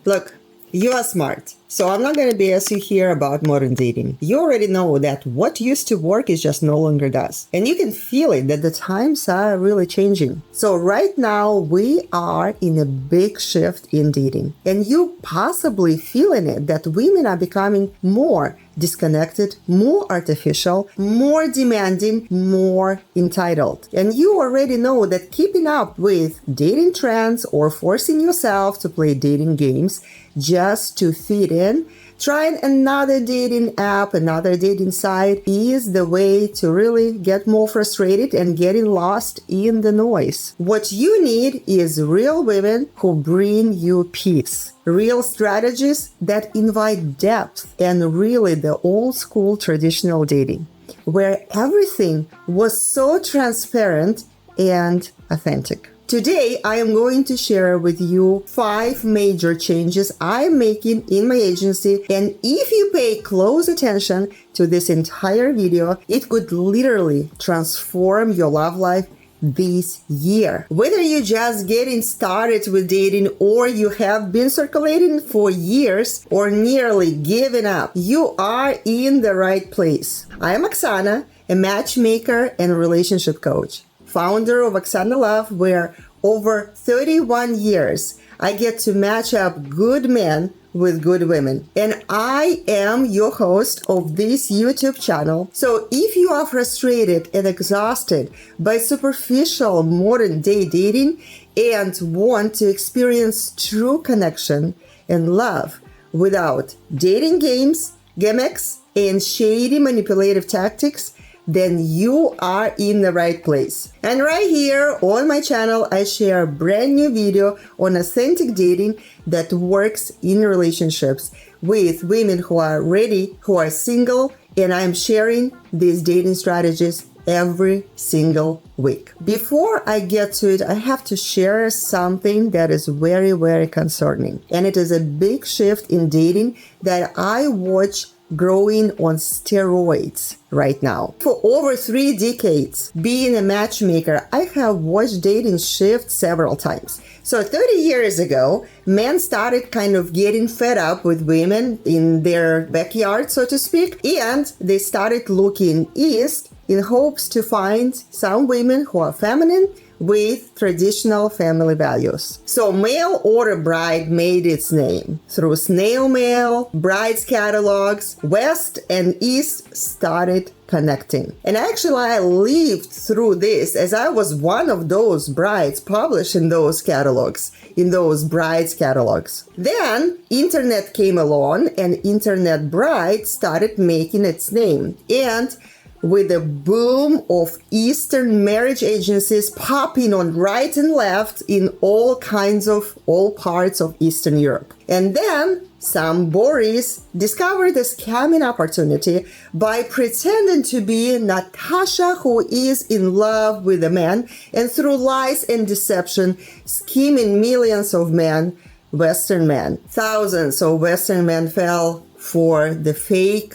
Look, you are smart, so I'm not going to BS you here about modern dating. You already know that what used to work is just no longer does. And you can feel it that the times are really changing. So right now we are in a big shift in dating. And you possibly feeling it that women are becoming more disconnected, more artificial, more demanding, more entitled. And you already know that keeping up with dating trends or forcing yourself to play dating games just to fit in, trying another dating app, another dating site is the way to really get more frustrated and getting lost in the noise. What you need is real women who bring you peace. Real strategies that invite depth and really the old school traditional dating, where everything was so transparent and authentic. Today, I am going to share with you 5 major changes I'm making in my agency. And if you pay close attention to this entire video, it could literally transform your love life this year. Whether you're just getting started with dating or you have been circulating for years or nearly given up, you are in the right place. I am Oksana, a matchmaker and relationship coach, founder of Oksana Love, where over 31 years I get to match up good men with good women. And I am your host of this YouTube channel. So if you are frustrated and exhausted by superficial modern day dating and want to experience true connection and love without dating games, gimmicks, and shady manipulative tactics, then you are in the right place. And right here on my channel, I share a brand new video on authentic dating that works in relationships with women who are ready, who are single, and I'm sharing these dating strategies every single week. Before I get to it, I have to share something that is very, very concerning. And it is a big shift in dating that I watch growing on steroids right now. For over 3 decades, being a matchmaker, I have watched dating shift several times. So 30 years ago, men started kind of getting fed up with women in their backyard, so to speak, and they started looking east in hopes to find some women who are feminine with traditional family values. So mail order bride made its name. Through snail mail, brides catalogs, West and East started connecting. And actually I lived through this as I was one of those brides published in those catalogs, in those brides catalogs. Then internet came along and internet bride started making its name. And with the boom of Eastern marriage agencies popping on right and left in all parts of Eastern Europe. And then some Boris discovered a scamming opportunity by pretending to be Natasha, who is in love with a man, and through lies and deception, scheming millions of men, Western men. Thousands of Western men fell for the fake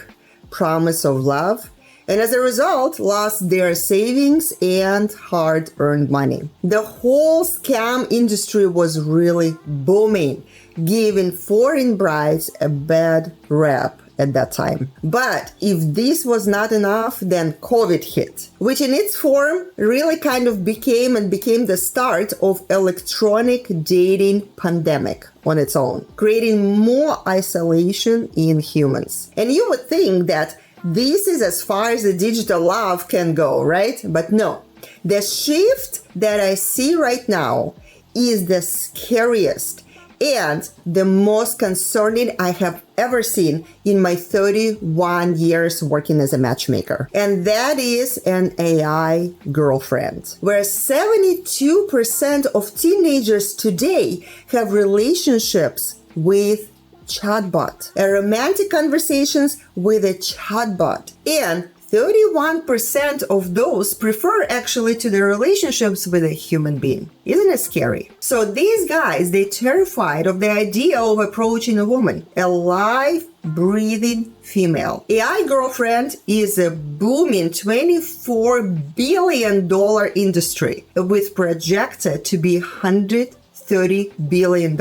promise of love, and as a result, lost their savings and hard-earned money. The whole scam industry was really booming, giving foreign brides a bad rap at that time. But if this was not enough, then COVID hit, which in its form really kind of became the start of electronic dating pandemic on its own, creating more isolation in humans. And you would think that this is as far as the digital love can go, right? But no, the shift that I see right now is the scariest and the most concerning I have ever seen in my 31 years working as a matchmaker. And that is an AI girlfriend, where 72% of teenagers today have relationships with chatbot, romantic conversations with a chatbot, and 31% of those prefer actually to the relationships with a human being. Isn't it scary? So these guys, they're terrified of the idea of approaching a woman, a live, breathing female. AI girlfriend is a booming $24 billion industry with projected to be $130 billion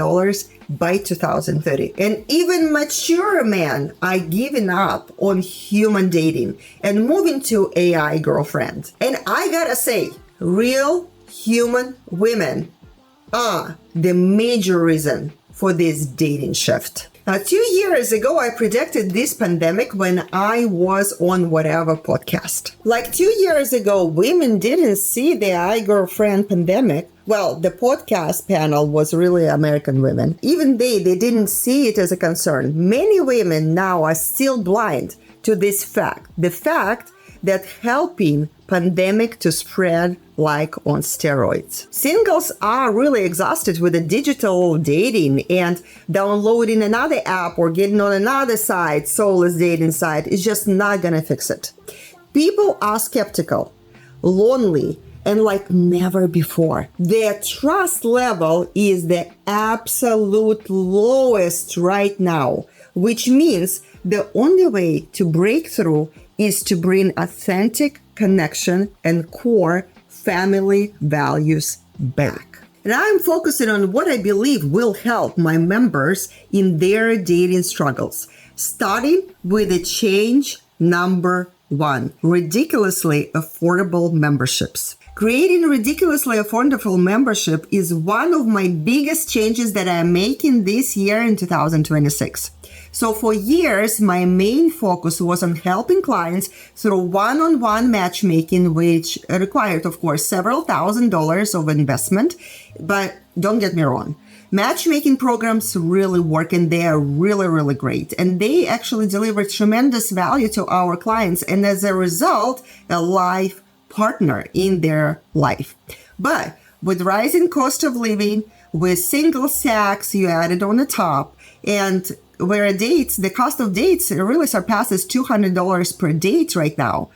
by 2030. And even mature men are giving up on human dating and moving to AI girlfriend. And I gotta say, real human women are the major reason for this dating shift. Now, 2 years ago, I predicted this pandemic when I was on whatever podcast. Like 2 years ago, women didn't see the iGirlfriend pandemic. Well, the podcast panel was really American women. Even they didn't see it as a concern. Many women now are still blind to this fact. The fact that helping pandemic to spread like on steroids. Singles are really exhausted with the digital dating, and downloading another app or getting on another site, soulless dating site, is just not gonna fix it. People are skeptical, lonely, and like never before. Their trust level is the absolute lowest right now, which means the only way to break through is to bring authentic connection and core family values back. And I'm focusing on what I believe will help my members in their dating struggles, starting with the change number 1, ridiculously affordable memberships. Creating ridiculously affordable membership is one of my biggest changes that I'm making this year in 2026. So for years, my main focus was on helping clients through one-on-one matchmaking, which required, of course, several $1,000s of investment. But don't get me wrong, matchmaking programs really work and they are really, really great. And they actually deliver tremendous value to our clients. And as a result, a life partner in their life. But with rising cost of living, with single tax you added on the top, and where the cost of dates really surpasses $200 per date right now,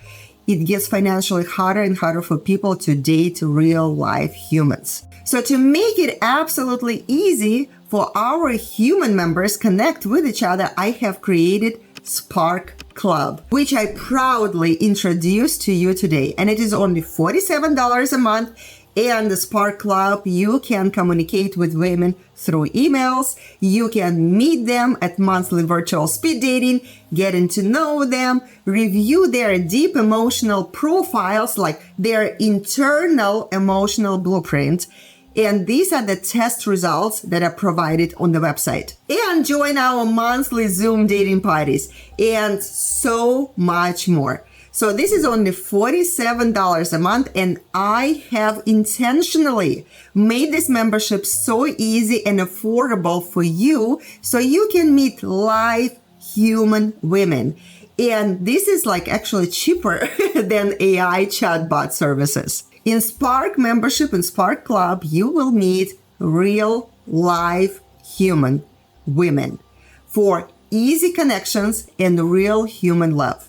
it gets financially harder and harder for people to date real life humans. So to make it absolutely easy for our human members connect with each other, I have created Spark Club, which I proudly introduce to you today. And it is only $47 a month. And the Spark Club, you can communicate with women through emails. You can meet them at monthly virtual speed dating, getting to know them, review their deep emotional profiles, like their internal emotional blueprint. And these are the test results that are provided on the website. And join our monthly Zoom dating parties and so much more. So this is only $47 a month, and I have intentionally made this membership so easy and affordable for you so you can meet live human women. And this is like actually cheaper than AI chatbot services. In Spark membership and Spark Club, you will meet real live human women for easy connections and real human love.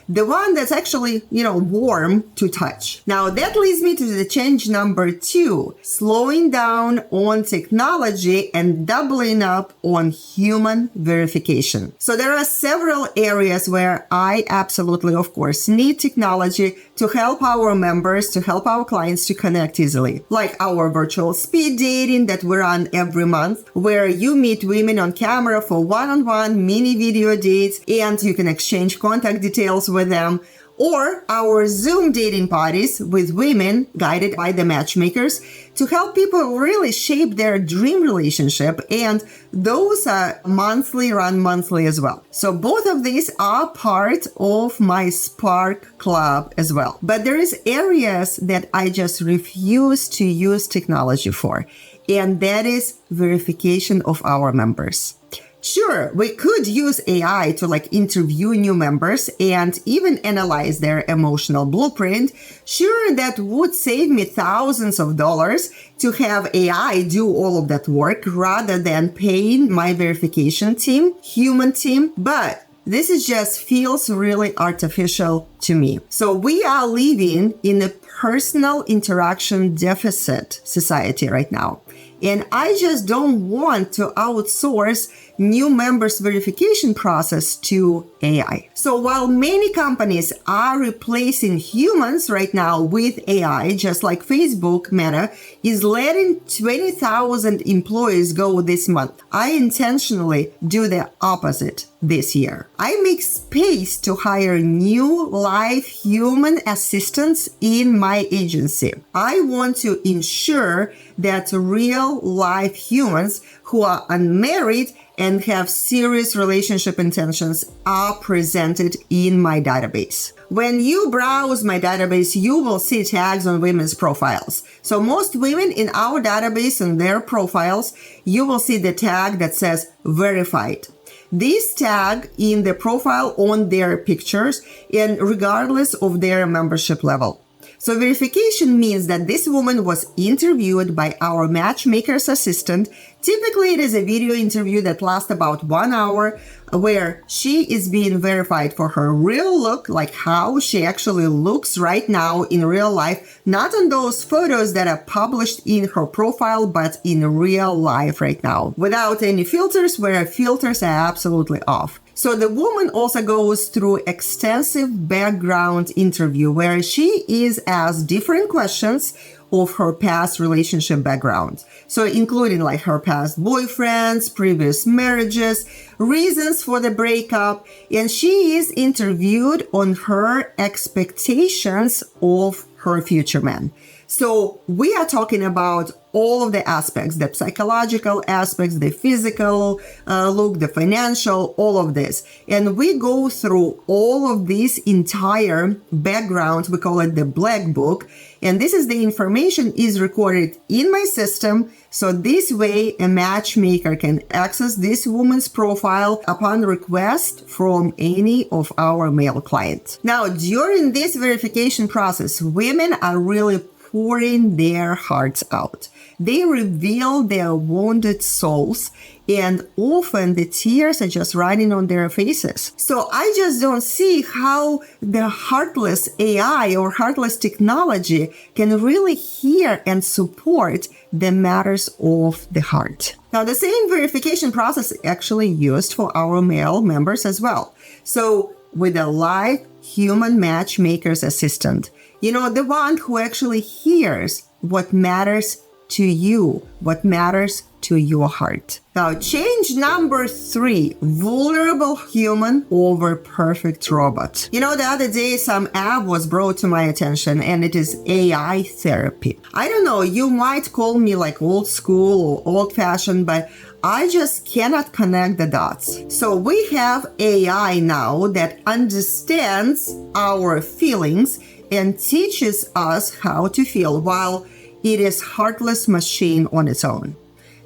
The one that's actually, warm to touch. Now that leads me to the change number 2, slowing down on technology and doubling up on human verification. So there are several areas where I absolutely, of course, need technology to help our members, to help our clients to connect easily. Like our virtual speed dating that we run every month, where you meet women on camera for one-on-one mini video dates and you can exchange contact details with them, or our Zoom dating parties with women guided by the matchmakers to help people really shape their dream relationship. And those are run monthly as well. So both of these are part of my Spark Club as well. But there is areas that I just refuse to use technology for, and that is verification of our members. Sure, we could use AI to interview new members and even analyze their emotional blueprint. Sure, that would save me thousands of dollars to have AI do all of that work rather than paying my verification team, human team. But this just feels really artificial to me. So we are living in a personal interaction deficit society right now. And I just don't want to outsource new members verification process to AI. So while many companies are replacing humans right now with AI, just like Facebook, Meta is letting 20,000 employees go this month, I intentionally do the opposite this year. I make space to hire new live human assistants in my agency. I want to ensure that real live humans who are unmarried and have serious relationship intentions are presented in my database. When you browse my database, you will see tags on women's profiles. So most women in our database and their profiles, you will see the tag that says verified. This tag in the profile on their pictures and regardless of their membership level. So verification means that this woman was interviewed by our matchmaker's assistant. Typically, it is a video interview that lasts about 1 hour where she is being verified for her real look, like how she actually looks right now in real life, not on those photos that are published in her profile, but in real life right now, without any filters, where filters are absolutely off. So the woman also goes through extensive background interview where she is asked different questions of her past relationship background. So including like her past boyfriends, previous marriages, reasons for the breakup, and she is interviewed on her expectations of her future man. So we are talking about all of the aspects, the psychological aspects, the physical look, the financial, all of this. And we go through all of this entire background. We call it the black book. And this is the information is recorded in my system. So this way a matchmaker can access this woman's profile upon request from any of our male clients. Now, during this verification process, women are really pouring their hearts out. They reveal their wounded souls, and often the tears are just running on their faces. So I just don't see how the heartless AI or heartless technology can really hear and support the matters of the heart. Now, the same verification process is actually used for our male members as well. So with a live human matchmaker's assistant, the one who actually hears what matters to you, what matters to your heart. Now, change number 3, vulnerable human over perfect robot. The other day, some app was brought to my attention, and it is AI therapy. I don't know, you might call me like old school or old fashioned, but I just cannot connect the dots. So we have AI now that understands our feelings and teaches us how to feel while it is heartless machine on its own.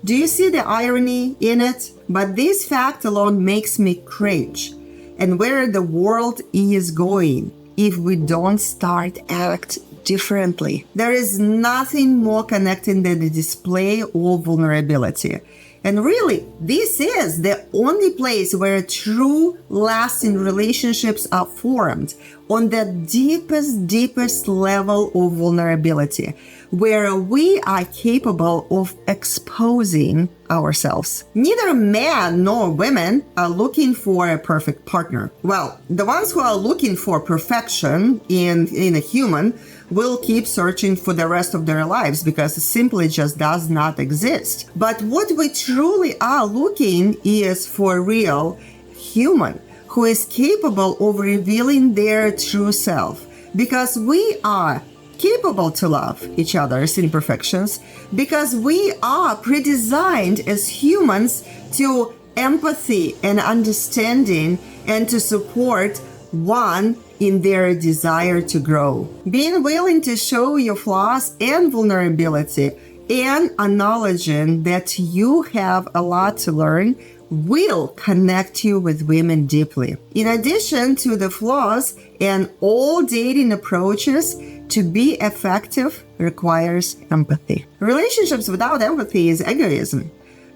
Do you see the irony in it? But this fact alone makes me cringe. And where the world is going if we don't start act differently. There is nothing more connecting than the display of vulnerability. And really, this is the only place where true lasting relationships are formed, on the deepest level of vulnerability, where we are capable of exposing ourselves. Neither men nor women are looking for a perfect partner. Well, the ones who are looking for perfection in a human will keep searching for the rest of their lives because it simply just does not exist. But what we truly are looking is for a real human who is capable of revealing their true self, because we are capable to love each other's imperfections, because we are pre-designed as humans to empathy and understanding and to support one in their desire to grow. Being willing to show your flaws and vulnerability and acknowledging that you have a lot to learn will connect you with women deeply. In addition to the flaws, and all dating approaches to be effective requires empathy. Relationships without empathy is egoism.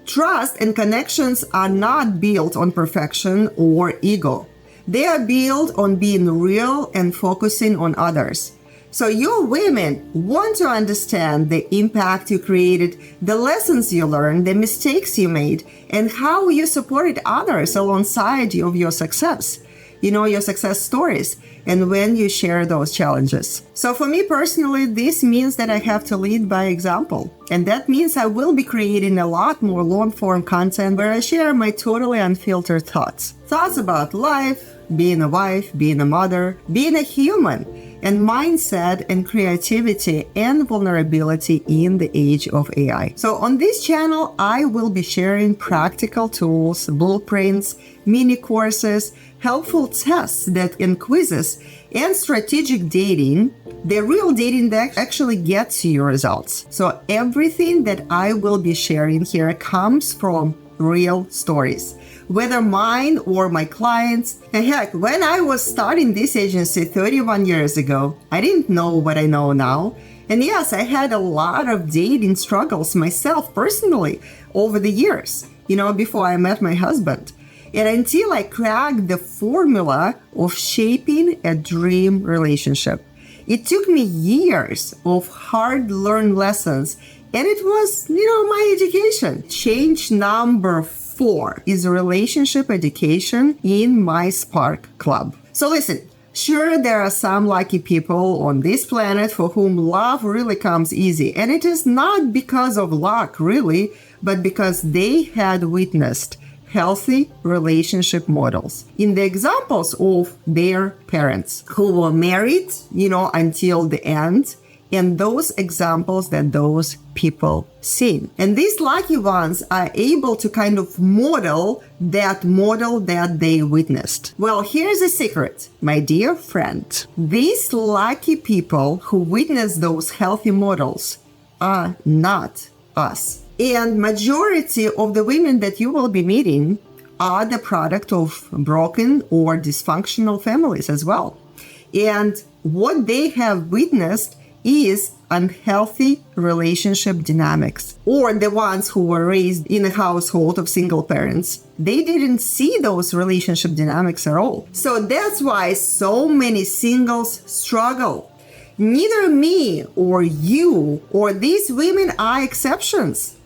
Trust and connections are not built on perfection or ego. They are built on being real and focusing on others. So you women want to understand the impact you created, the lessons you learned, the mistakes you made, and how you supported others alongside of your success. Your success stories, and when you share those challenges. So for me personally, this means that I have to lead by example. And that means I will be creating a lot more long-form content where I share my totally unfiltered thoughts. Thoughts about life, being a wife, being a mother, being a human, and mindset and creativity and vulnerability in the age of AI. So on this channel, I will be sharing practical tools, blueprints, mini courses, helpful tests and quizzes, and strategic dating, the real dating that actually gets you your results. So everything that I will be sharing here comes from real stories, whether mine or my clients. And heck, when I was starting this agency 31 years ago, I didn't know what I know now. And yes, I had a lot of dating struggles myself personally over the years, before I met my husband. And until I cracked the formula of shaping a dream relationship. It took me years of hard-learned lessons, and it was, my education. Change number 4 is relationship education in my Spark Club. So listen, sure, there are some lucky people on this planet for whom love really comes easy. And it is not because of luck, really, but because they had witnessed healthy relationship models in the examples of their parents who were married, until the end, and those examples that those people seen. And these lucky ones are able to kind of model that they witnessed. Well, here's a secret, my dear friend. These lucky people who witness those healthy models are not us. And majority of the women that you will be meeting are the product of broken or dysfunctional families as well. And what they have witnessed is unhealthy relationship dynamics, or the ones who were raised in a household of single parents. They didn't see those relationship dynamics at all. So that's why so many singles struggle. Neither me or you or these women are exceptions.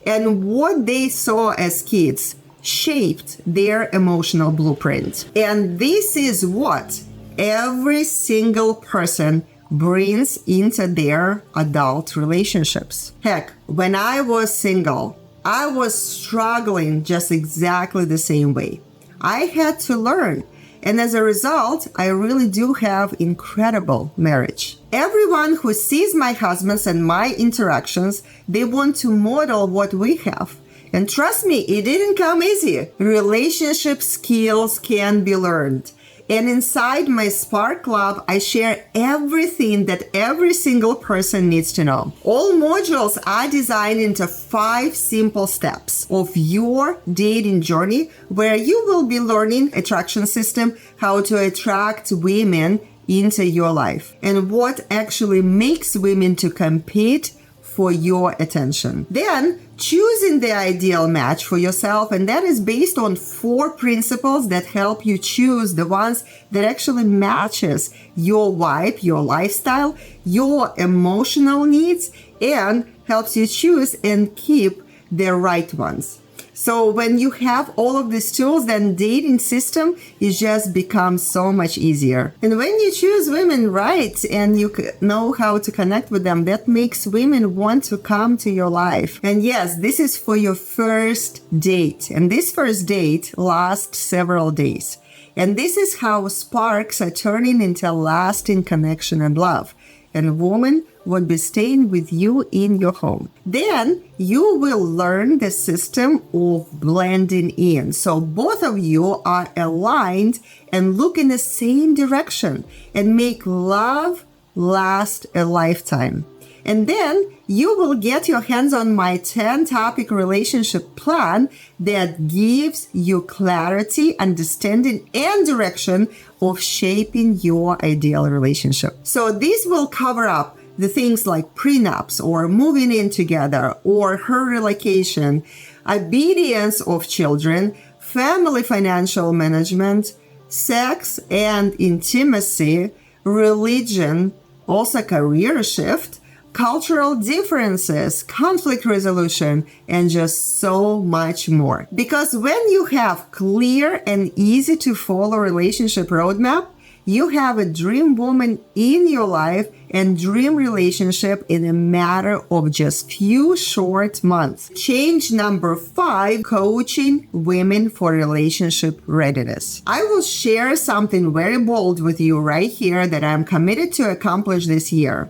And what they saw as kids shaped their emotional blueprint. And this is what every single person brings into their adult relationships. Heck, when I was single, I was struggling just exactly the same way. I had to learn. And as a result, I really do have incredible marriage. Everyone who sees my husbands and my interactions, they want to model what we have. And trust me, it didn't come easy. Relationship skills can be learned. And inside my Spark Club, I share everything that every single person needs to know. All modules are designed into 5 simple steps of your dating journey, where you will be learning attraction system, how to attract women into your life, and what actually makes women to compete for your attention. Then choosing the ideal match for yourself, and that is based on 4 principles that help you choose the ones that actually matches your vibe, your lifestyle, your emotional needs, and helps you choose and keep the right ones. So when you have all of these tools, then dating system, it just becomes so much easier. And when you choose women right and you know how to connect with them, that makes women want to come to your life. And yes, this is for your first date. And this first date lasts several days. And this is how sparks are turning into lasting connection and love. And a woman would be staying with you in your home. Then you will learn the system of blending in. So both of you are aligned and look in the same direction and make love last a lifetime. And then you will get your hands on my 10-topic relationship plan that gives you clarity, understanding, and direction of shaping your ideal relationship. So this will cover up the things like prenups or moving in together or her relocation, obedience of children, family financial management, sex and intimacy, religion, also career shift, cultural differences, conflict resolution, and just so much more. Because when you have clear and easy to follow relationship roadmap, you have a dream woman in your life and dream relationship in a matter of just few short months. Change number 5, coaching women for relationship readiness. I will share something very bold with you right here that I'm committed to accomplish this year.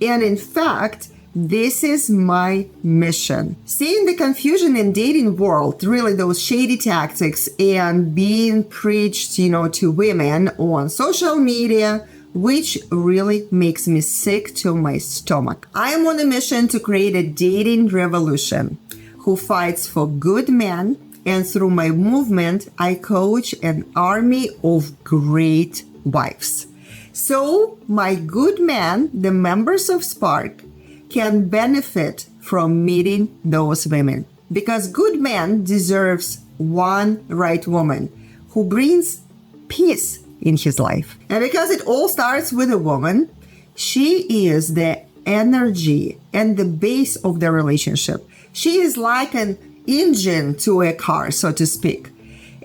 And in fact, this is my mission. Seeing the confusion in dating world, really those shady tactics and being preached, to women on social media, which really makes me sick to my stomach. I am on a mission to create a dating revolution who fights for good men, and through my movement, I coach an army of great wives. So my good men, the members of Spark, can benefit from meeting those women. Because good man deserves one right woman who brings peace in his life. And because it all starts with a woman, she is the energy and the base of the relationship. She is like an engine to a car, so to speak.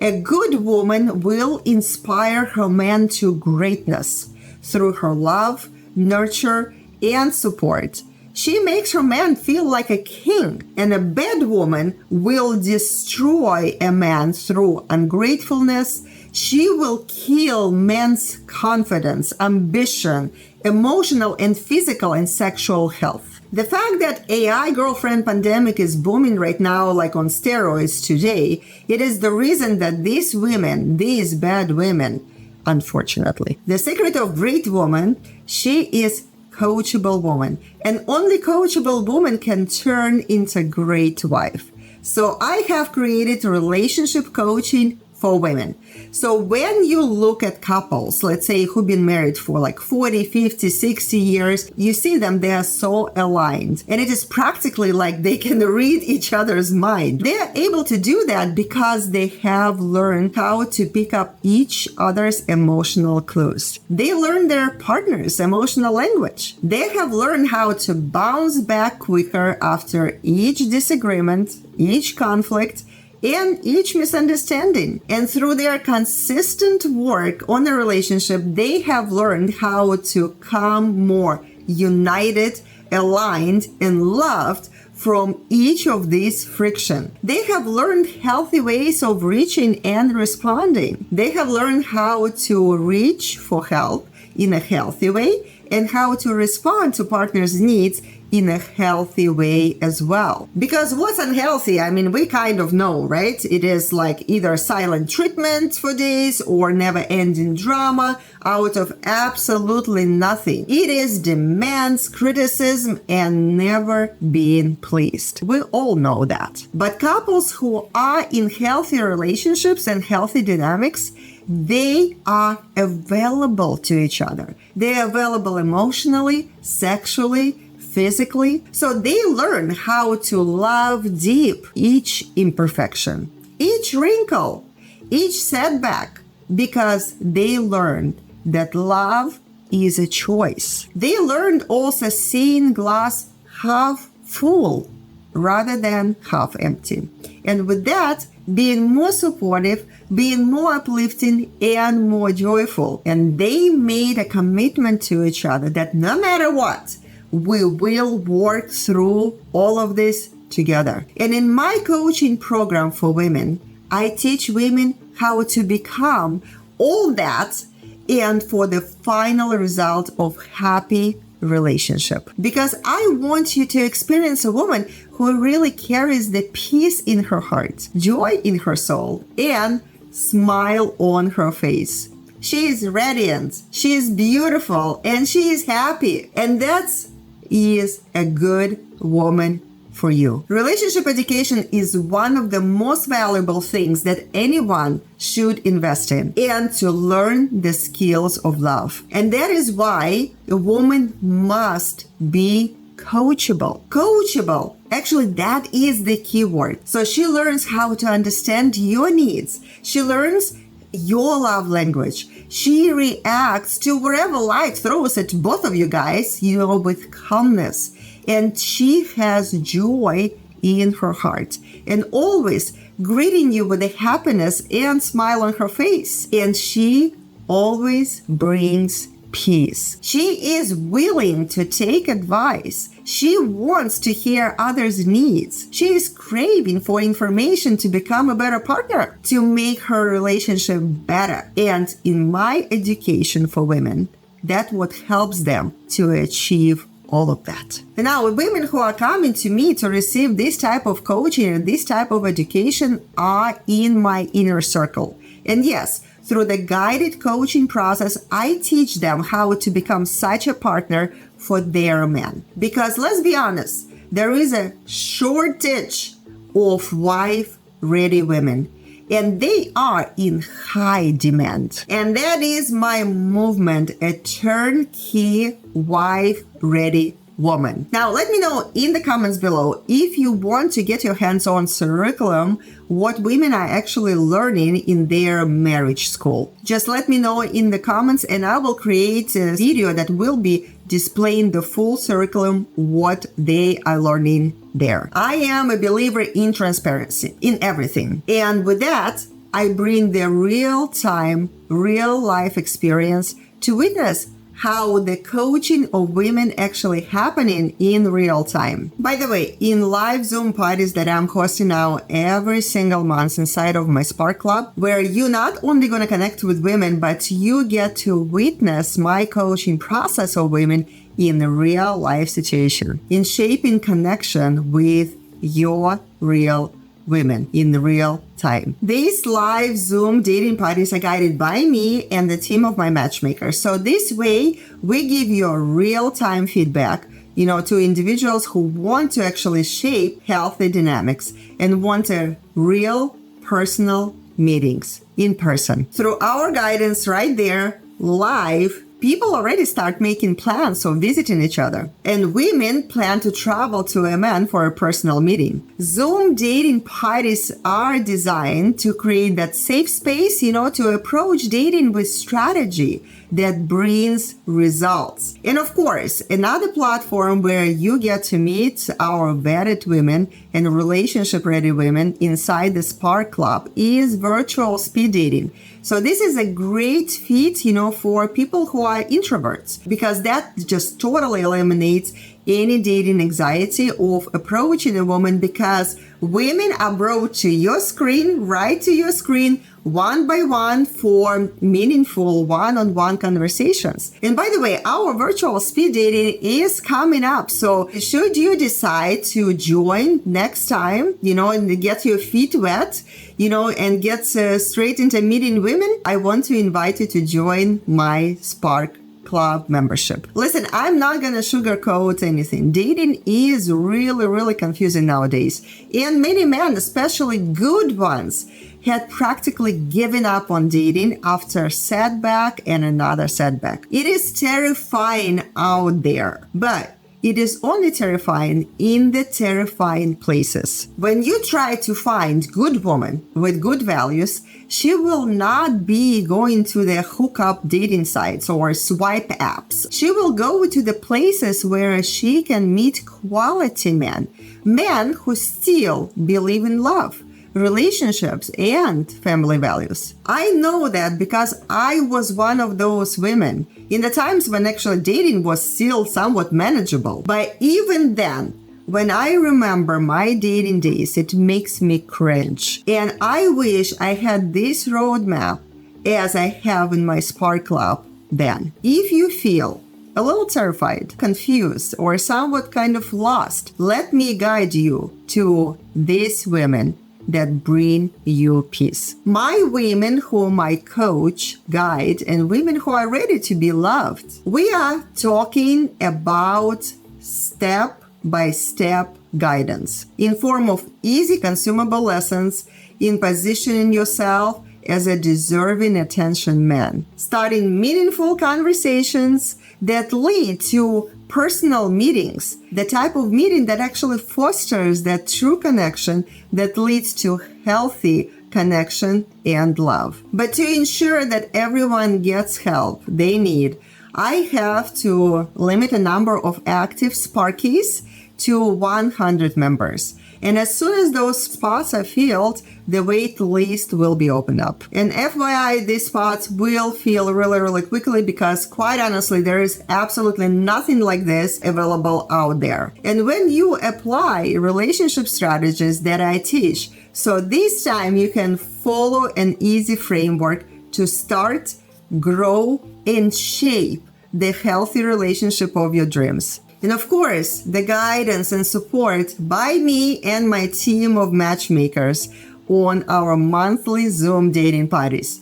A good woman will inspire her man to greatness through her love, nurture, and support. She makes her man feel like a king, and a bad woman will destroy a man through ungratefulness. She will kill men's confidence, ambition, emotional and physical and sexual health. The fact that AI girlfriend pandemic is booming right now like on steroids today, it is the reason that these women, these bad women, unfortunately. The secret of great woman, she is coachable woman, and only coachable woman can turn into great wife. So I have created relationship coaching for women. So when you look at couples, let's say who've been married for like 40, 50, 60 years, you see them, they are so aligned. And it is practically like they can read each other's mind. They are able to do that because they have learned how to pick up each other's emotional clues. They learn their partner's emotional language. They have learned how to bounce back quicker after each disagreement, each conflict, and each misunderstanding. And through their consistent work on the relationship, they have learned how to come more united, aligned, and loved from each of these friction. They have learned healthy ways of reaching and responding. They have learned how to reach for help in a healthy way and how to respond to partner's needs in a healthy way as well. Because what's unhealthy, we kind of know, right? It is like either silent treatment for days or never-ending drama out of absolutely nothing. It is demands, criticism, and never being pleased. We all know that. But couples who are in healthy relationships and healthy dynamics, they are available to each other. They are available emotionally, sexually, physically. So they learn how to love deep each imperfection, each wrinkle, each setback, because they learned that love is a choice. They learned also seeing glass half full rather than half empty. And with that, being more supportive, being more uplifting, and more joyful. And they made a commitment to each other that no matter what, we will work through all of this together. And in my coaching program for women, I teach women how to become all that and for the final result of happy relationship. Because I want you to experience a woman who really carries the peace in her heart, joy in her soul, and smile on her face. She is radiant, she is beautiful, and she is happy. And that's is a good woman for you. Relationship education is one of the most valuable things that anyone should invest in, and to learn the skills of love. And that is why a woman must be coachable. Coachable. Actually, that is the key word. So she learns how to understand your needs. She learns your love language. She reacts to wherever life throws at both of you guys, with calmness. And she has joy in her heart and always greeting you with a happiness and smile on her face. And she always brings peace. She is willing to take advice. She wants to hear others' needs. She is craving for information to become a better partner, to make her relationship better. And in my education for women, that's what helps them to achieve all of that. And now, women who are coming to me to receive this type of coaching and this type of education are in my inner circle. And yes, through the guided coaching process, I teach them how to become such a partner for their men. Because let's be honest, there is a shortage of wife-ready women, and they are in high demand. And that is my movement, a turnkey wife-ready woman. Now, let me know in the comments below if you want to get your hands on curriculum, what women are actually learning in their marriage school. Just let me know in the comments and I will create a video that will be displaying the full curriculum, what they are learning there. I am a believer in transparency in everything. And with that, I bring the real-time, real-life experience to witness how the coaching of women actually happening in real time. By the way, in live Zoom parties that I'm hosting now every single month inside of my Spark Club, where you're not only going to connect with women, but you get to witness my coaching process of women in a real life situation, in shaping connection with your real women in real time. These live Zoom dating parties are guided by me and the team of my matchmakers. So this way, we give you real-time feedback, to individuals who want to actually shape healthy dynamics and want a real personal meetings in person. Through our guidance right there, live, people already start making plans of visiting each other. And women plan to travel to a man for a personal meeting. Zoom dating parties are designed to create that safe space, to approach dating with strategy that brings results. And of course, another platform where you get to meet our vetted women and relationship-ready women inside the Spark Club is virtual speed dating. So this is a great fit, for people who are introverts, because that just totally eliminates any dating anxiety of approaching a woman, because women are brought to your screen, right to your screen, one by one for meaningful one-on-one conversations. And by the way, our virtual speed dating is coming up. So should you decide to join next time, and get your feet wet, and get straight into meeting women, I want to invite you to join my Spark Club membership. Listen, I'm not going to sugarcoat anything. Dating is really, really confusing nowadays. And many men, especially good ones, had practically given up on dating after setback and another setback. It is terrifying out there, but it is only terrifying in the terrifying places. When you try to find good woman with good values, she will not be going to the hookup dating sites or swipe apps. She will go to the places where she can meet quality men who still believe in love, relationships, and family values. I know that because I was one of those women in the times when actually dating was still somewhat manageable. But even then, when I remember my dating days, it makes me cringe. And I wish I had this roadmap as I have in my Spark Club then. If you feel a little terrified, confused, or somewhat kind of lost, let me guide you to these women that bring you peace. My women whom I coach, guide, and women who are ready to be loved. We are talking about step-by-step guidance in form of easy consumable lessons in positioning yourself as a deserving attention man, starting meaningful conversations that lead to personal meetings, the type of meeting that actually fosters that true connection that leads to healthy connection, and love. But to ensure that everyone gets help they need, I have to limit the number of active Sparkies to 100 members. And as soon as those spots are filled, the wait list will be opened up. And FYI, these spots will fill really quickly because quite honestly, there is absolutely nothing like this available out there. And when you apply relationship strategies that I teach, so this time you can follow an easy framework to start, grow, and shape the healthy relationship of your dreams. And of course, the guidance and support by me and my team of matchmakers on our monthly Zoom dating parties.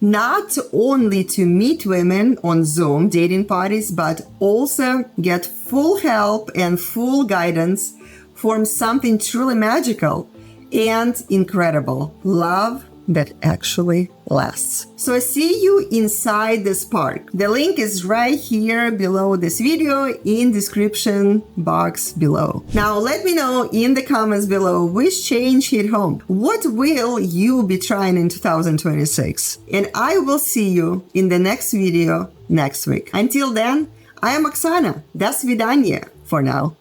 Not only to meet women on Zoom dating parties, but also get full help and full guidance for something truly magical and incredible. Love that actually lasts. So I see you inside the spark. The link is right here below this video in description box below. Now let me know in the comments below which change hit home. What will you be trying in 2026? And I will see you in the next video next week. Until then, I am Oksana. До свидания for now.